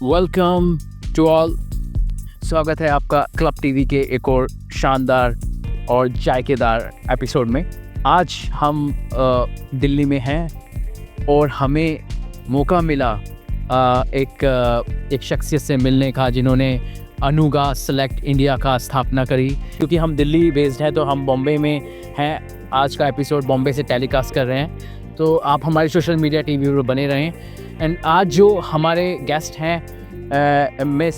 Welcome to all. स्वागत है आपका क्लब टीवी के एक और शानदार और जायकेदार एपिसोड में। आज हम दिल्ली में हैं और हमें मौका मिला एक शख्सियत से मिलने का जिन्होंने अनुगा सेलेक्ट इंडिया का स्थापना करी। क्योंकि हम दिल्ली बेस्ड हैं तो हम बॉम्बे में हैं। आज का एपिसोड बॉम्बे से टेलीकास्ट कर रहे हैं, तो आप हमारे सोशल मीडिया टीवी पर बने रहें। एंड आज जो हमारे गेस्ट हैं miss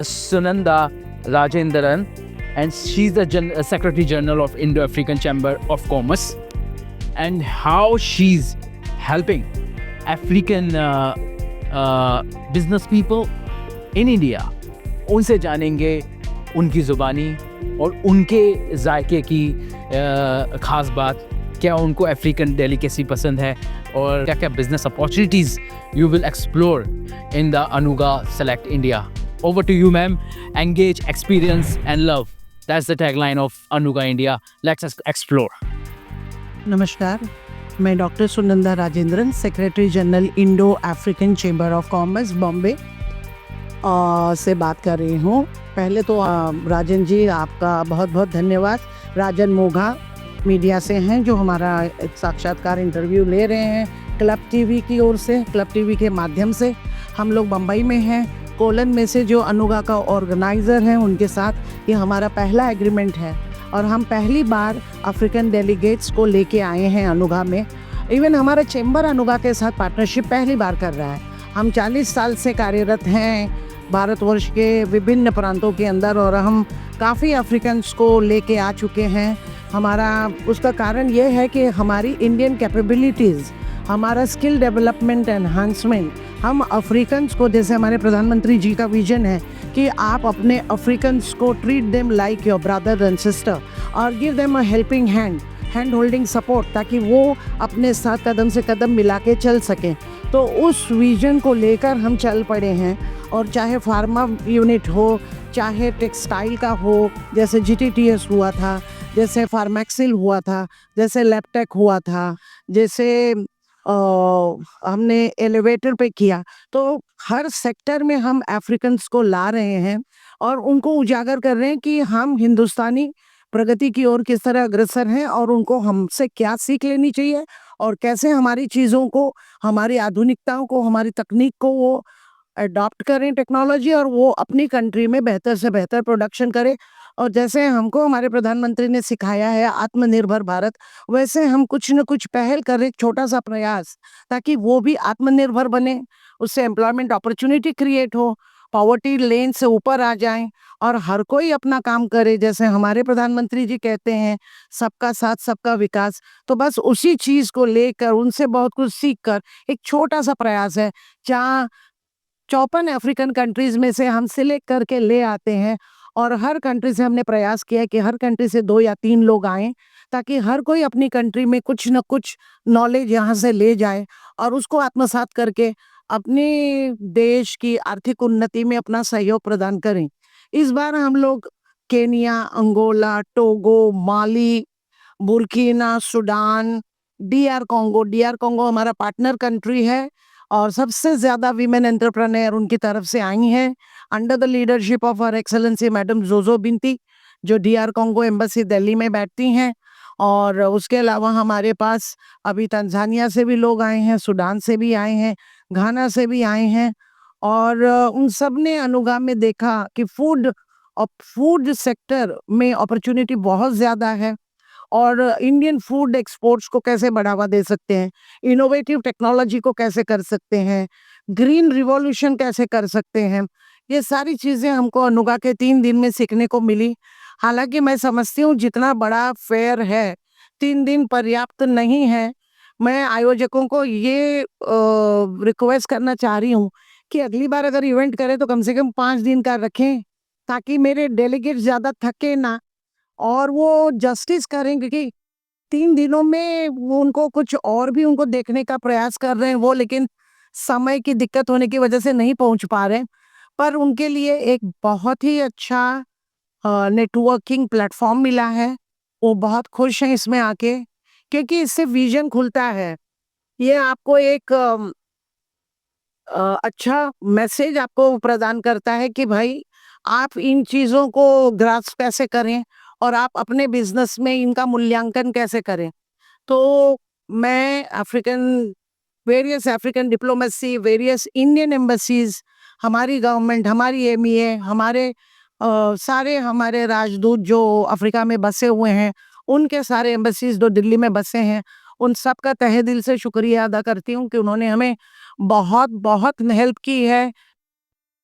Sunanda Rajendran, and she's the Secretary General of Indo-African Chamber of Commerce, and how she's helping African business people in India। उनसे जानेंगे उनकी ज़ुबानी और उनके जायके की ख़ास बात, क्या उनको अफ्रीकन डेलिकेसी पसंद है और क्या क्या business opportunities you will explore in the Anuga select India. Over to you, ma'am. Engage, experience, and love. That's the tagline of Anuga India. Let's explore. नमस्कार, मैं doctor Sunanda Rajendran, secretary general Indo African chamber of commerce Bombay से बात कर रही हूँ। पहले तो राजन जी, आपका बहुत बहुत धन्यवाद। राजन मोघा मीडिया से हैं जो हमारा एक साक्षात्कार इंटरव्यू ले रहे हैं क्लब टीवी की ओर से। क्लब टीवी के माध्यम से हम लोग बम्बई में हैं, कोलन में से जो अनुगा का ऑर्गेनाइज़र हैं उनके साथ ये हमारा पहला एग्रीमेंट है और हम पहली बार अफ्रीकन डेलीगेट्स को लेके आए हैं अनुगा में। इवन हमारा चेंबर अनुगा के साथ पार्टनरशिप पहली बार कर रहा है। हम 40 साल से कार्यरत हैं भारतवर्ष के विभिन्न प्रांतों के अंदर और हम काफ़ी अफ्रीकन्स को लेके आ चुके हैं। हमारा उसका कारण ये है कि हमारी इंडियन कैपेबिलिटीज़, हमारा स्किल डेवलपमेंट एनहांसमेंट, हम अफ्रीकन्स को, जैसे हमारे प्रधानमंत्री जी का विजन है कि आप अपने अफ्रीकन्स को treat them like your brother and sister और give them a helping hand holding support, ताकि वो अपने साथ कदम से कदम मिला के चल सकें। तो उस विजन को लेकर हम चल पड़े हैं। और चाहे फार्मा यूनिट हो, चाहे टेक्सटाइल का हो, जैसे GTTS हुआ था, जैसे फार्मैक्सिल हुआ था, जैसे लैबटेक हुआ था, जैसे हमने एलिवेटर पे किया, तो हर सेक्टर में हम अफ्रीकन्स को ला रहे हैं और उनको उजागर कर रहे हैं कि हम हिंदुस्तानी प्रगति की ओर किस तरह अग्रसर हैं और उनको हमसे क्या सीख लेनी चाहिए और कैसे हमारी चीज़ों को, हमारी आधुनिकताओं को, हमारी तकनीक को वो अडॉप्ट करें टेक्नोलॉजी और वो अपनी कंट्री में बेहतर से बेहतर प्रोडक्शन करें। और जैसे हमको हमारे प्रधानमंत्री ने सिखाया है आत्मनिर्भर भारत, वैसे हम कुछ न कुछ पहल करें, छोटा सा प्रयास, ताकि वो भी आत्मनिर्भर बने, उससे एम्प्लॉयमेंट अपॉर्चुनिटी क्रिएट हो, पॉवर्टी लेन से ऊपर आ जाएं और हर कोई अपना काम करे। जैसे हमारे प्रधानमंत्री जी कहते हैं, सबका साथ सबका विकास। तो बस उसी चीज़ को लेकर उनसे बहुत कुछ सीख कर एक छोटा सा प्रयास है, जहाँ 54 अफ्रीकन कंट्रीज़ में से हम सिलेक्ट करके ले आते हैं और हर कंट्री से हमने प्रयास किया है कि हर कंट्री से 2 या 3 लोग आएँ, ताकि हर कोई अपनी कंट्री में कुछ न कुछ नॉलेज यहाँ से ले जाए और उसको आत्मसात करके अपने देश की आर्थिक उन्नति में अपना सहयोग प्रदान करें। इस बार हम लोग केनिया, अंगोला, टोगो, माली, बुर्किना, सूडान, DR कॉन्गो हमारा पार्टनर कंट्री है और सबसे ज़्यादा वीमेन एंटरप्रेन्योर उनकी तरफ से आई हैं, under the leadership of her excellency madam जोजो बिनती, जो DR कॉन्गो एम्बेसी दिल्ली में बैठती हैं। और उसके अलावा हमारे पास अभी तंजानिया से भी लोग आए हैं, सूडान से भी आए हैं, घाना से भी आए हैं और उन सब ने अनुगा में देखा कि फूड सेक्टर में अपॉर्चुनिटी बहुत ज़्यादा है और इंडियन फूड एक्सपोर्ट्स को कैसे बढ़ावा दे सकते हैं, इनोवेटिव टेक्नोलॉजी को कैसे कर सकते हैं, ग्रीन रिवॉल्यूशन कैसे कर सकते हैं। ये सारी चीज़ें हमको अनुगा के 3 दिन में सीखने को मिली। हालांकि मैं समझती हूँ जितना बड़ा फेयर है, 3 दिन पर्याप्त नहीं है। मैं आयोजकों को ये रिक्वेस्ट करना चाह रही हूँ कि अगली बार अगर इवेंट करें तो कम से कम 5 दिन का रखें, ताकि मेरे डेलीगेट ज़्यादा थके ना और वो जस्टिस करें, क्योंकि 3 दिनों में वो उनको कुछ और भी उनको देखने का प्रयास कर रहे हैं वो, लेकिन समय की दिक्कत होने की वजह से नहीं पहुंच पा रहे हैं। पर उनके लिए एक बहुत ही अच्छा नेटवर्किंग प्लेटफॉर्म मिला है। वो बहुत खुश हैं इसमें आके, क्योंकि इससे विजन खुलता है। ये आपको एक अच्छा मैसेज आपको प्रदान करता है कि भाई आप इन चीज़ों को ग्रास्प कैसे करें और आप अपने बिजनेस में इनका मूल्यांकन कैसे करें। तो मैं various African diplomacy, various Indian embassies, हमारी गवर्नमेंट, हमारी एमईए, सारे हमारे राजदूत जो अफ्रीका में बसे हुए हैं, उनके सारे एम्बेसीज जो दिल्ली में बसे हैं, उन सब का तहे दिल से शुक्रिया अदा करती हूँ कि उन्होंने हमें बहुत बहुत हेल्प की है।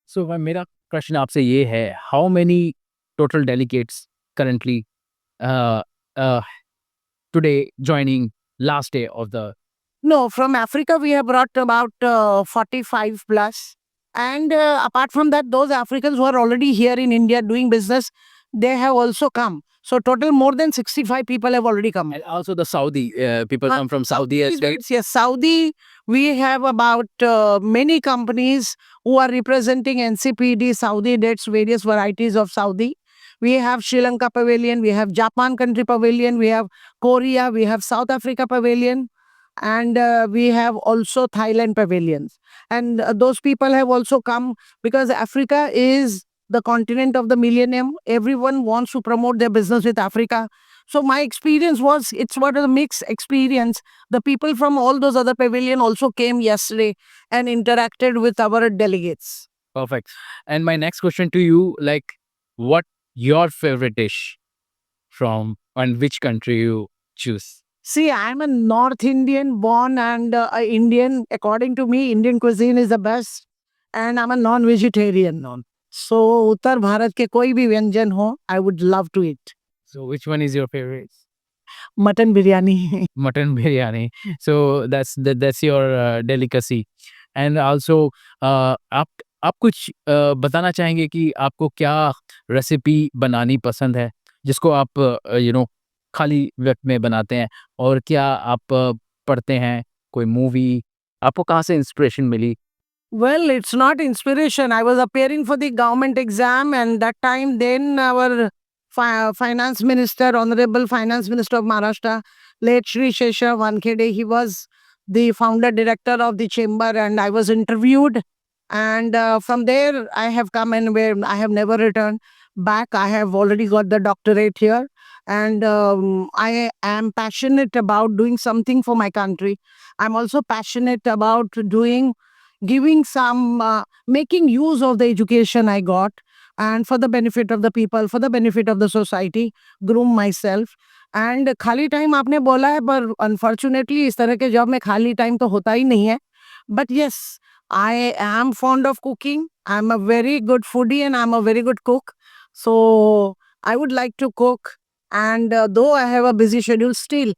सो मेरा प्रश्न आपसे ये है, how many total delegates currently today joining last day of the No, from Africa we have brought about 45 plus. And apart from that, those Africans who are already here in India doing business, they have also come. So total more than 65 people have already come. and also the Saudi people Uh, come from Saudi as well. Yes, Saudi, we have about many companies who are representing NCPD, Saudi, that's various varieties of Saudi. We have Sri Lanka Pavilion, we have Japan Country Pavilion, we have Korea, we have South Africa Pavilion, and we have also Thailand pavilions. And those people have also come because Africa is the continent of the millennium. Everyone wants to promote their business with Africa. So my experience was it's what a mixed experience. The people from all those other pavilion also came yesterday and interacted with our delegates. Perfect. And my next question to you, like, what your favorite dish from and which country you choose? See, I'm a North Indian born and a Indian. According to me, Indian cuisine is the best. And I'm a non-vegetarian. So, उत्तर भारत के कोई भी व्यंजन हो, I would love to eat. So which one is your favorite? Mutton biryani. Mutton biryani. So that's your delicacy. And also आप कुछ बताना चाहेंगे कि आपको क्या रेसिपी बनानी पसंद है जिसको आप खाली वक्त में बनाते हैं, और क्या आप पढ़ते हैं कोई मूवी, आपको कहाँ से इंस्पिरेशन मिली? Well, it's not inspiration. I was appearing for the government exam, and that time, then our finance minister, honorable finance minister of Maharashtra, late Shri Shesha Wankhede, he was the founder director of the chamber, and I was interviewed. And from there, I have come and where I have never returned back. I have already got the doctorate here, and I am passionate about doing something for my country. I'm also passionate about giving some making use of the education I got, and for the benefit of the people, for the benefit of the society, groom myself. And खाली time आपने बोला है, पर unfortunately इस तरह के job में खाली टाइम तो होता ही नहीं है. But yes, I am fond of cooking. I'm a very good foodie and I'm a very good cook. So I would like to cook. And though I have a busy schedule, still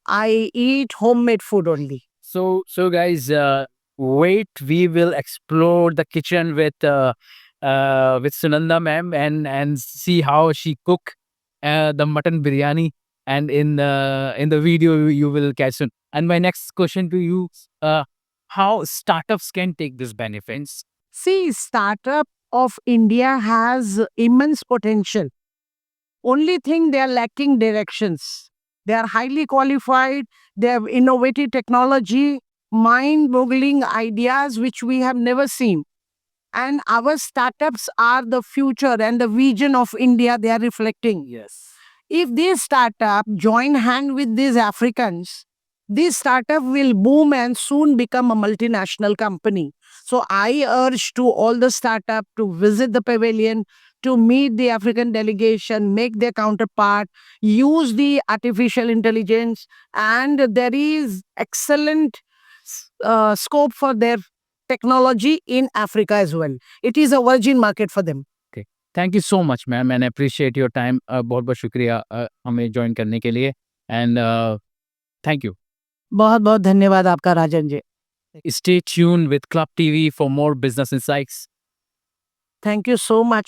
I eat homemade food only. So guys, wait, we will explore the kitchen with Sunanda ma'am and see how she cook the mutton biryani, and in the video you will catch soon. And my next question to you, how startups can take these benefits? See, startup of India has immense potential. Only thing they are lacking directions. They are highly qualified, they have innovative technology, mind-boggling ideas which we have never seen. And our startups are the future and the vision of India they are reflecting. Yes. If these startup join hand with these Africans, this startup will boom and soon become a multinational company. So I urge to all the startup to visit the pavilion, to meet the African delegation, make their counterpart, use the artificial intelligence, and there is excellent scope for their technology in Africa as well. It is a virgin market for them. Thank you so much ma'am, and appreciate your time. बहुत बहुत शुक्रिया हमें join करने के लिए, and thank you. बहुत बहुत धन्यवाद आपका Rajan ji. Stay tuned with Club TV for more business insights. Thank you so much.